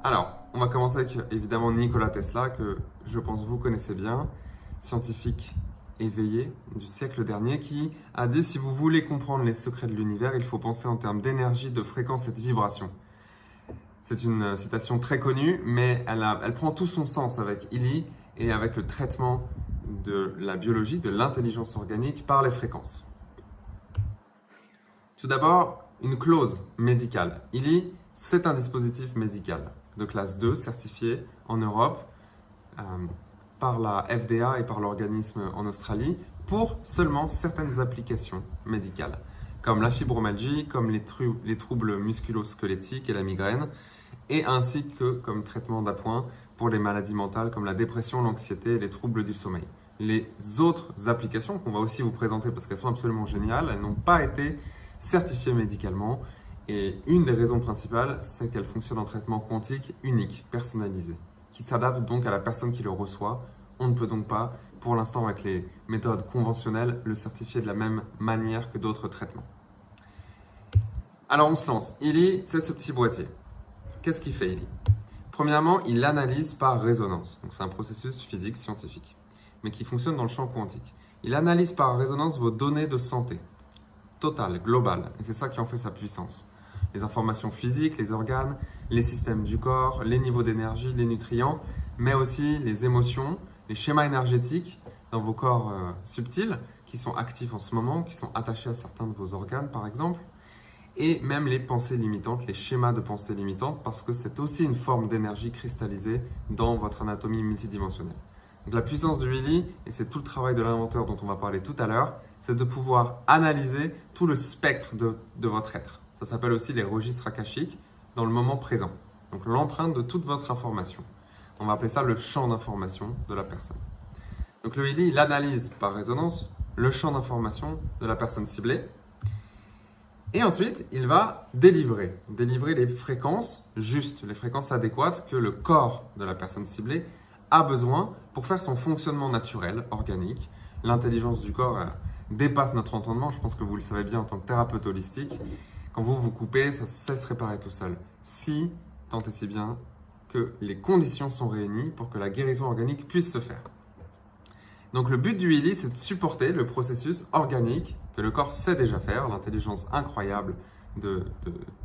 Alors, on va commencer avec évidemment Nikola Tesla, que je pense vous connaissez bien, scientifique éveillé du siècle dernier, qui a dit: si vous voulez comprendre les secrets de l'univers, il faut penser en termes d'énergie, de fréquence et de vibration. C'est une citation très connue, mais elle prend tout son sens avec Illy et avec le traitement de la biologie, de l'intelligence organique par les fréquences. Tout d'abord, une clause médicale. Illy, c'est un dispositif médical de classe 2 certifié en Europe par la FDA et par l'organisme en Australie pour seulement certaines applications médicales, comme la fibromyalgie, comme les troubles musculo-squelettiques et la migraine, et ainsi que comme traitement d'appoint pour les maladies mentales comme la dépression, l'anxiété et les troubles du sommeil. Les autres applications qu'on va aussi vous présenter parce qu'elles sont absolument géniales, elles n'ont pas été certifiées médicalement. Et une des raisons principales, c'est qu'elle fonctionne en traitement quantique unique, personnalisé, qui s'adapte donc à la personne qui le reçoit. On ne peut donc pas, pour l'instant avec les méthodes conventionnelles, le certifier de la même manière que d'autres traitements. Alors on se lance. Illy, c'est ce petit boîtier. Qu'est-ce qu'il fait, Illy? Premièrement, il analyse par résonance. Donc c'est un processus physique scientifique, mais qui fonctionne dans le champ quantique. Il analyse par résonance vos données de santé, totale, globale. Et c'est ça qui en fait sa puissance. Les informations physiques, les organes, les systèmes du corps, les niveaux d'énergie, les nutriments, mais aussi les émotions, les schémas énergétiques dans vos corps subtils qui sont actifs en ce moment, qui sont attachés à certains de vos organes par exemple, et même les pensées limitantes, les schémas de pensée limitantes, parce que c'est aussi une forme d'énergie cristallisée dans votre anatomie multidimensionnelle. Donc la puissance du Illy, et c'est tout le travail de l'inventeur dont on va parler tout à l'heure, c'est de pouvoir analyser tout le spectre de votre être. Ça s'appelle aussi les registres akashiques dans le moment présent. Donc l'empreinte de toute votre information. On va appeler ça le champ d'information de la personne. Donc le Illy, il analyse par résonance le champ d'information de la personne ciblée. Et ensuite, il va délivrer les fréquences justes, les fréquences adéquates que le corps de la personne ciblée a besoin pour faire son fonctionnement naturel, organique. L'intelligence du corps dépasse notre entendement. Je pense que vous le savez bien en tant que thérapeute holistique. Quand vous vous coupez, ça cesse réparer tout seul. Si, tant et si bien, que les conditions sont réunies pour que la guérison organique puisse se faire. Donc le but du Illy, c'est de supporter le processus organique que le corps sait déjà faire, l'intelligence incroyable de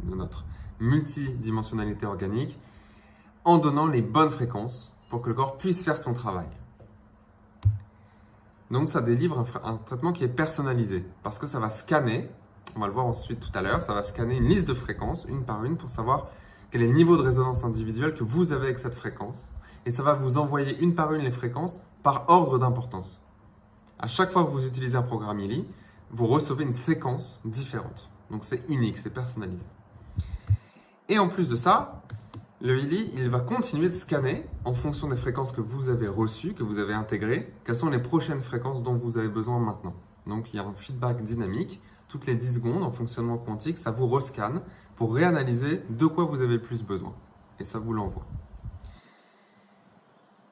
notre multidimensionnalité organique, en donnant les bonnes fréquences pour que le corps puisse faire son travail. Donc ça délivre un traitement qui est personnalisé parce que ça va scanner, on va le voir ensuite tout à l'heure, ça va scanner une liste de fréquences, une par une, pour savoir quel est le niveau de résonance individuelle que vous avez avec cette fréquence. Et ça va vous envoyer une par une les fréquences par ordre d'importance. À chaque fois que vous utilisez un programme Illy, vous recevez une séquence différente. Donc c'est unique, c'est personnalisé. Et en plus de ça, le Illy, il va continuer de scanner en fonction des fréquences que vous avez reçues, que vous avez intégrées, quelles sont les prochaines fréquences dont vous avez besoin maintenant. Donc il y a un feedback dynamique. Toutes les 10 secondes en fonctionnement quantique, ça vous rescanne pour réanalyser de quoi vous avez le plus besoin. Et ça vous l'envoie.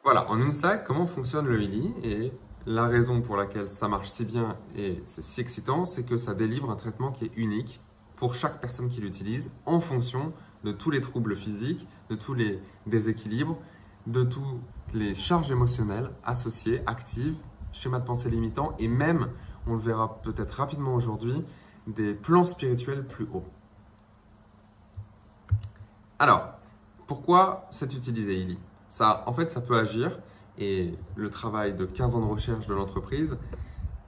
Voilà, en une slide, comment fonctionne le Illy. Et la raison pour laquelle ça marche si bien et c'est si excitant, c'est que ça délivre un traitement qui est unique pour chaque personne qui l'utilise en fonction de tous les troubles physiques, de tous les déséquilibres, de toutes les charges émotionnelles associées, actives, schémas de pensée limitants et même, on le verra peut-être rapidement aujourd'hui, des plans spirituels plus hauts. Alors, pourquoi c'est utilisé Illy? En fait, ça peut agir, et le travail de 15 ans de recherche de l'entreprise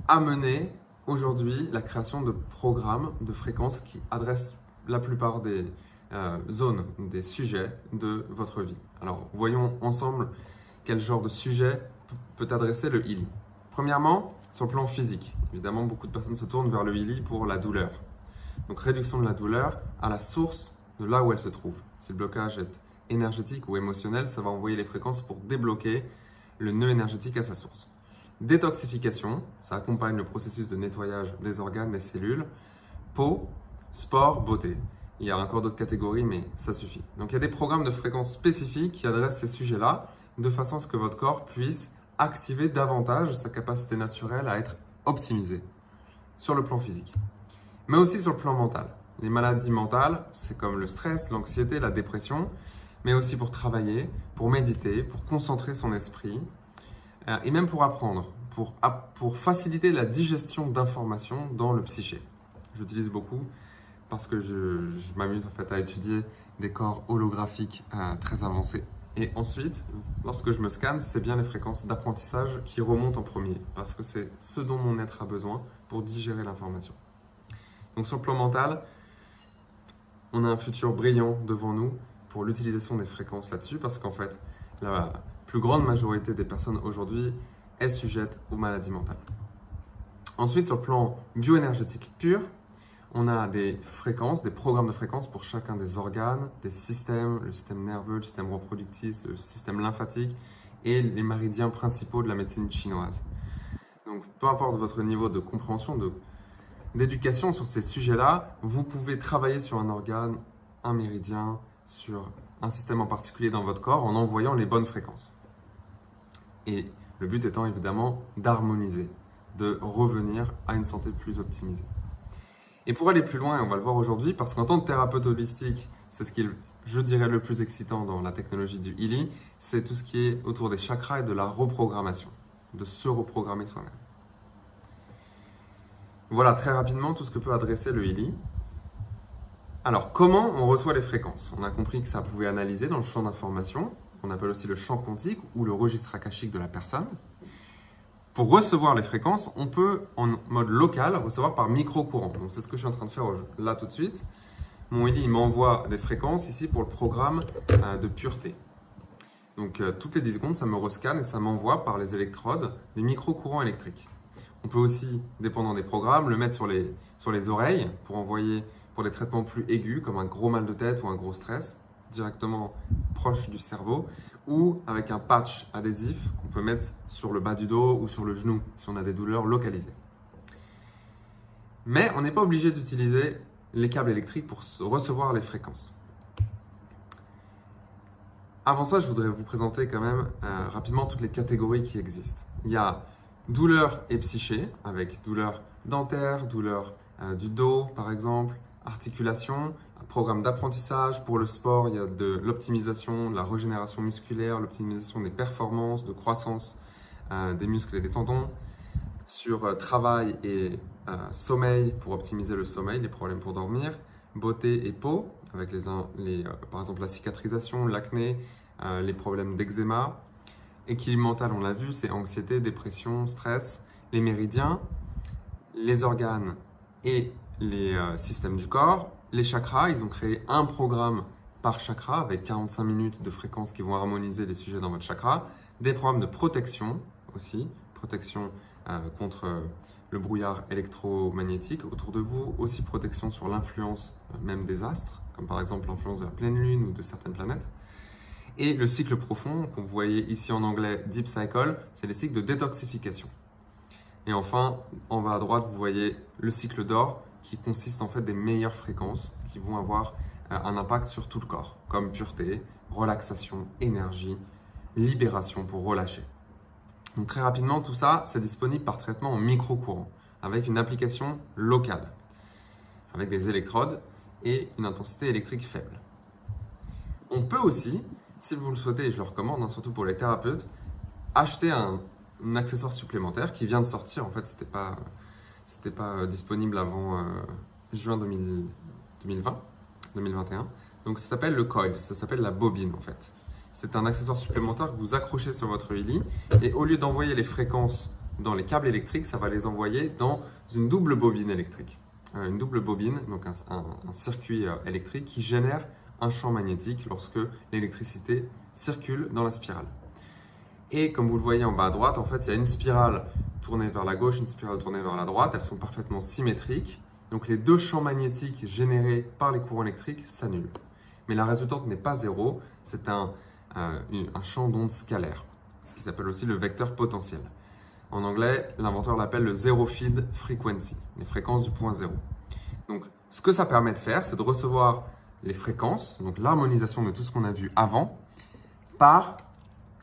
a mené aujourd'hui la création de programmes de fréquences qui adressent la plupart des zones, des sujets de votre vie. Alors, voyons ensemble quel genre de sujet peut adresser le Illy. Premièrement, sur le plan physique. Évidemment, beaucoup de personnes se tournent vers le Illy pour la douleur. Donc, réduction de la douleur à la source de là où elle se trouve. Si le blocage est énergétique ou émotionnel, ça va envoyer les fréquences pour débloquer le nœud énergétique à sa source. Détoxification, ça accompagne le processus de nettoyage des organes, des cellules. Peau, sport, beauté. Il y a encore d'autres catégories, mais ça suffit. Donc il y a des programmes de fréquences spécifiques qui adressent ces sujets-là, de façon à ce que votre corps puisse activer davantage sa capacité naturelle à être optimisé sur le plan physique. mais aussi sur le plan mental. Les maladies mentales, c'est comme le stress, l'anxiété, la dépression, mais aussi pour travailler, pour méditer, pour concentrer son esprit, et même pour apprendre, pour faciliter la digestion d'informations dans le psyché. J'utilise beaucoup parce que je m'amuse en fait à étudier des corps holographiques très avancés. Et ensuite, lorsque je me scanne, c'est bien les fréquences d'apprentissage qui remontent en premier, parce que c'est ce dont mon être a besoin pour digérer l'information. Donc sur le plan mental, on a un futur brillant devant nous pour l'utilisation des fréquences là-dessus, parce qu'en fait, la plus grande majorité des personnes aujourd'hui est sujette aux maladies mentales. Ensuite, sur le plan bioénergétique pur, on a des fréquences, des programmes de fréquences pour chacun des organes, des systèmes, le système nerveux, le système reproductif, le système lymphatique et les méridiens principaux de la médecine chinoise. Donc, peu importe votre niveau de compréhension, d'éducation sur ces sujets-là, vous pouvez travailler sur un organe, un méridien, sur un système en particulier dans votre corps en envoyant les bonnes fréquences. Et le but étant évidemment d'harmoniser, de revenir à une santé plus optimisée. Et pour aller plus loin, et on va le voir aujourd'hui, parce qu'en tant que thérapeute holistique, c'est ce qui est, je dirais, le plus excitant dans la technologie du Healy, c'est tout ce qui est autour des chakras et de la reprogrammation, de se reprogrammer soi-même. Voilà très rapidement tout ce que peut adresser le Healy. Alors, comment on reçoit les fréquences? On a compris que ça pouvait analyser dans le champ d'information, qu'on appelle aussi le champ quantique ou le registre akashique de la personne. Pour recevoir les fréquences, on peut, en mode local, recevoir par micro-courant. Donc, c'est ce que je suis en train de faire là tout de suite. Mon Healy m'envoie des fréquences ici pour le programme de pureté. Donc, toutes les 10 secondes, ça me rescanne et ça m'envoie par les électrodes des micro-courants électriques. On peut aussi, dépendant des programmes, le mettre sur les oreilles pour envoyer pour des traitements plus aigus, comme un gros mal de tête ou un gros stress, directement proche du cerveau, ou avec un patch adhésif qu'on peut mettre sur le bas du dos ou sur le genou si on a des douleurs localisées. Mais on n'est pas obligé d'utiliser les câbles électriques pour recevoir les fréquences. Avant ça, je voudrais vous présenter quand même rapidement toutes les catégories qui existent. Il y a douleur et psyché, avec douleur dentaire, douleur du dos par exemple, articulation, un programme d'apprentissage. Pour le sport, il y a de l'optimisation, de la régénération musculaire, l'optimisation des performances, de croissance des muscles et des tendons. Sur travail et sommeil, pour optimiser le sommeil, les problèmes pour dormir. Beauté et peau, avec par exemple la cicatrisation, l'acné, les problèmes d'eczéma. Équilibre mental, on l'a vu, c'est anxiété, dépression, stress. Les méridiens, les organes et les systèmes du corps. Les chakras, ils ont créé un programme par chakra avec 45 minutes de fréquences qui vont harmoniser les sujets dans votre chakra. Des programmes de protection aussi, protection contre le brouillard électromagnétique autour de vous, aussi protection sur l'influence même des astres, comme par exemple l'influence de la pleine lune ou de certaines planètes. Et le cycle profond, qu'on vous voyez ici en anglais Deep Cycle, c'est les cycles de détoxification. Et enfin, en bas à droite, vous voyez le cycle d'or qui consiste en fait des meilleures fréquences qui vont avoir un impact sur tout le corps, comme pureté, relaxation, énergie, libération pour relâcher. Donc très rapidement, tout ça, c'est disponible par traitement en micro-courant, avec une application locale, avec des électrodes et une intensité électrique faible. On peut aussi, si vous le souhaitez, et je le recommande, surtout pour les thérapeutes, acheter un accessoire supplémentaire qui vient de sortir. En fait, c'était pas disponible avant juin 2021. Donc, ça s'appelle le coil, ça s'appelle la bobine en fait. C'est un accessoire supplémentaire que vous accrochez sur votre Healy et au lieu d'envoyer les fréquences dans les câbles électriques, ça va les envoyer dans une double bobine électrique. Une double bobine, donc un circuit électrique qui génère un champ magnétique lorsque l'électricité circule dans la spirale. Et comme vous le voyez en bas à droite, en fait, il y a une spirale tournée vers la gauche, une spirale tournée vers la droite. Elles sont parfaitement symétriques. Donc les deux champs magnétiques générés par les courants électriques s'annulent. Mais la résultante n'est pas zéro, c'est un champ d'onde scalaire, ce qui s'appelle aussi le vecteur potentiel. En anglais, l'inventeur l'appelle le zero field frequency, les fréquences du point zéro. Donc ce que ça permet de faire, c'est de recevoir les fréquences, donc l'harmonisation de tout ce qu'on a vu avant, par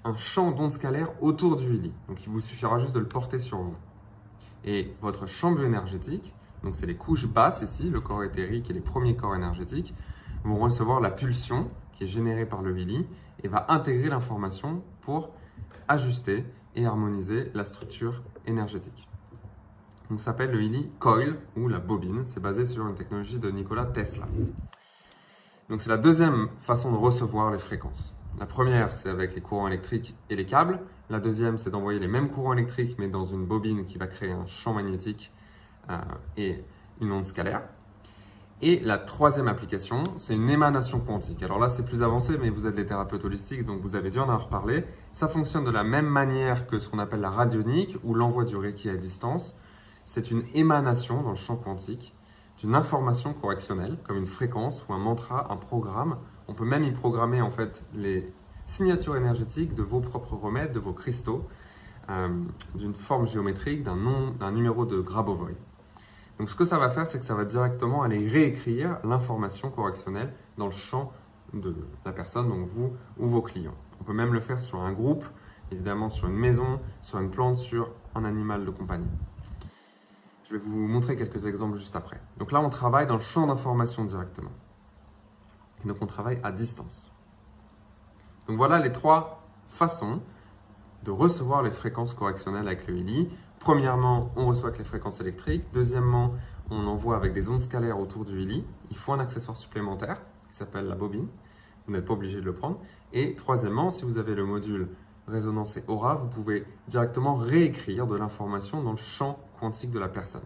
un champ d'onde scalaire autour du Healy. Donc il vous suffira juste de le porter sur vous. Et votre champ bioénergétique donc c'est les couches basses ici, le corps éthérique et les premiers corps énergétiques, vont recevoir la pulsion qui est générée par le Willy et va intégrer l'information pour ajuster et harmoniser la structure énergétique. Donc ça s'appelle le Willy Coil ou la bobine, c'est basé sur une technologie de Nikola Tesla. Donc c'est la deuxième façon de recevoir les fréquences. La première, c'est avec les courants électriques et les câbles. La deuxième, c'est d'envoyer les mêmes courants électriques, mais dans une bobine qui va créer un champ magnétique et une onde scalaire. Et la troisième application, c'est une émanation quantique. Alors là, c'est plus avancé, mais vous êtes des thérapeutes holistiques, donc vous avez dû en avoir parlé. Ça fonctionne de la même manière que ce qu'on appelle la radionique ou l'envoi du Reiki à distance. C'est une émanation dans le champ quantique d'une information correctionnelle, comme une fréquence ou un mantra, un programme. On peut même y programmer en fait les signatures énergétiques de vos propres remèdes, de vos cristaux, d'une forme géométrique, d'un nom, d'un numéro de Grabovoi. Donc ce que ça va faire, c'est que ça va directement aller réécrire l'information correctionnelle dans le champ de la personne, donc vous ou vos clients. On peut même le faire sur un groupe, évidemment sur une maison, sur une plante, sur un animal de compagnie. Je vais vous montrer quelques exemples juste après. Donc là, on travaille dans le champ d'information directement. Et donc on travaille à distance. Donc voilà les trois façons de recevoir les fréquences correctionnelles avec le Willy. Premièrement, on reçoit avec les fréquences électriques. Deuxièmement, on envoie avec des ondes scalaires autour du Willy. Il faut un accessoire supplémentaire qui s'appelle la bobine. Vous n'êtes pas obligé de le prendre. Et troisièmement, si vous avez le module résonance et aura, vous pouvez directement réécrire de l'information dans le champ quantique de la personne.